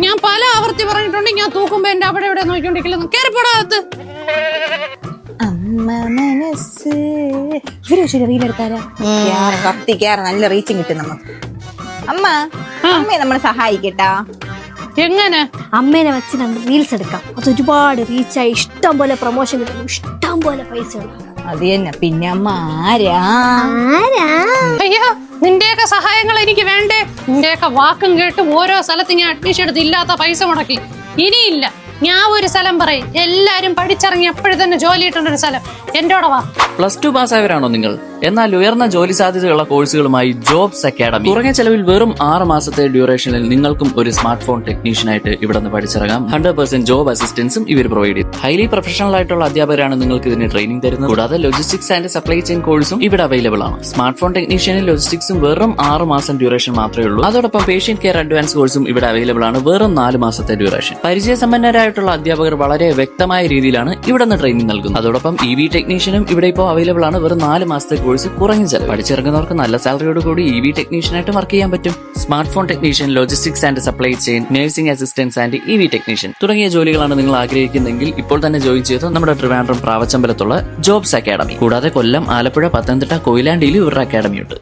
ഞാൻ പല ആവർത്തി പറഞ്ഞിട്ടുണ്ട് ഞാൻ തൂക്കുമ്പോ എന്റെ അവിടെ ഇവിടെ നോക്കിക്കൊണ്ടിരിക്കില്ലെന്ന്. കേറിപ്പോടാകത്ത്. അമ്മ മനസ്സ് ഇവര് റീലെടുത്താരാ കത്തിക്കാറ് നല്ല റീച്ചിങ് കിട്ടും നമുക്ക്. അമ്മ അമ്മയെ നമ്മളെ സഹായിക്കട്ടാ. എങ്ങനെ? അമ്മേനെ വെച്ച് രണ്ട് റീൽസ് എടുക്കാം. അത് ഒരുപാട് റീച്ചായി ഇഷ്ടം പോലെ പ്രൊമോഷൻ കിട്ടും, ഇഷ്ടം പോലെ പൈസ ഉണ്ടാക്കാം. അത് തന്നെ. പിന്നെ അമ്മ ആരാ? അയ്യോ, നിന്റെയൊക്കെ സഹായങ്ങൾ എനിക്ക് വേണ്ടേ? നിന്റെയൊക്കെ വാക്കും കേട്ട് ഓരോ സ്ഥലത്ത് ഞാൻ അഡ്മിഷൻ എടുത്ത് ഇല്ലാത്ത പൈസ മുടക്കി. ഇനിയില്ല. ഞാൻ ഒരു സ്ഥലം പറയും, എല്ലാരും പഠിച്ചിറങ്ങി എപ്പോഴും തന്നെ ജോലി കിട്ടുന്ന സ്ഥലം എന്റോടെ വാ. +2 പാസ്സായവരാണോ നിങ്ങൾ? എന്നാൽ ഉയർന്ന ജോലി സാധ്യതയുള്ള കോഴ്സുകളുമായി ജോബ്സ് അക്കാഡമി. കുറഞ്ഞ ചെലവിൽ വെറും 6 മാസത്തെ ഡ്യൂറേഷനിൽ നിങ്ങൾക്കും ഒരു സ്മാർട്ട് ഫോൺ ടെക്നീഷ്യനായിട്ട് ഇവിടെ നിന്ന് പഠിച്ചിറങ്ങാം. 100% ജോബ് അസിസ്റ്റൻസും ഇവർ പ്രൊവൈഡ് ചെയ്യും. ഹൈലി പ്രൊഫഷണൽ ആയിട്ടുള്ള അധ്യാപകരാണ് നിങ്ങൾക്ക് ഇതിന് ട്രെയിനിങ് തരുന്നത്. കൂടാതെ ലോജിസ്റ്റിക്സ് ആൻഡ് സപ്ലൈ ചെയിൻ കോഴ്സും ഇവിടെ അവൈലബിൾ ആണ്. സ്മാർട്ട് ഫോൺ ടെക്നീഷ്യനും ലോജിസ്റ്റിക്സും വെറും 6 മാസം ഡ്യൂറേഷൻ മാത്രമേ ഉള്ളൂ. അതോടൊപ്പം പേഷ്യന്റ് കെയർ അഡ്വാൻസ് കോഴ്സും ഇവിടെ അവൈലബിൾ ആണ്. വെറും 4 മാസത്തെ ഡ്യൂറേഷൻ. പരിചയസമ്പന്നരായിട്ടുള്ള അധ്യാപകർ വളരെ വ്യക്തമായ രീതിയിലാണ് ഇവിടെ നിന്ന് ട്രെയിനിങ് നൽകുന്നത്. അതോടൊപ്പം EV ടെക്നീഷ്യനും ഇവിടെ ഇപ്പോൾ അവൈലബിൾ ആണ്. വെറും 4 മാസത്തെ കോഴ്സ്, കുറഞ്ഞ ചെലവ്. പഠിച്ചിറങ്ങുന്നവർക്ക് നല്ല സാലറിയോട് കൂടി EV ടെക്നീഷ്യനായിട്ട് വർക്ക് ചെയ്യാൻ പറ്റും. Smart phone technician, logistics and supply chain, nursing assistance and EV technician തുടങ്ങിയ ജോലികളാണ് നിങ്ങൾ ആഗ്രഹിക്കുന്നതെങ്കിൽ ഇപ്പോൾ തന്നെ ജോയിൻ ചെയ്ത് നമ്മുടെ ട്രിവാൻഡ്രം പ്രാവച്ചമ്പലത്തുള്ള ജോബ്സ് അക്കാഡമി. കൂടാതെ കൊല്ലം, ആലപ്പുഴ, പത്തനംതിട്ട, കൊയിലാണ്ടിയിലും ഇവരുടെ അക്കാഡമി ഉണ്ട്.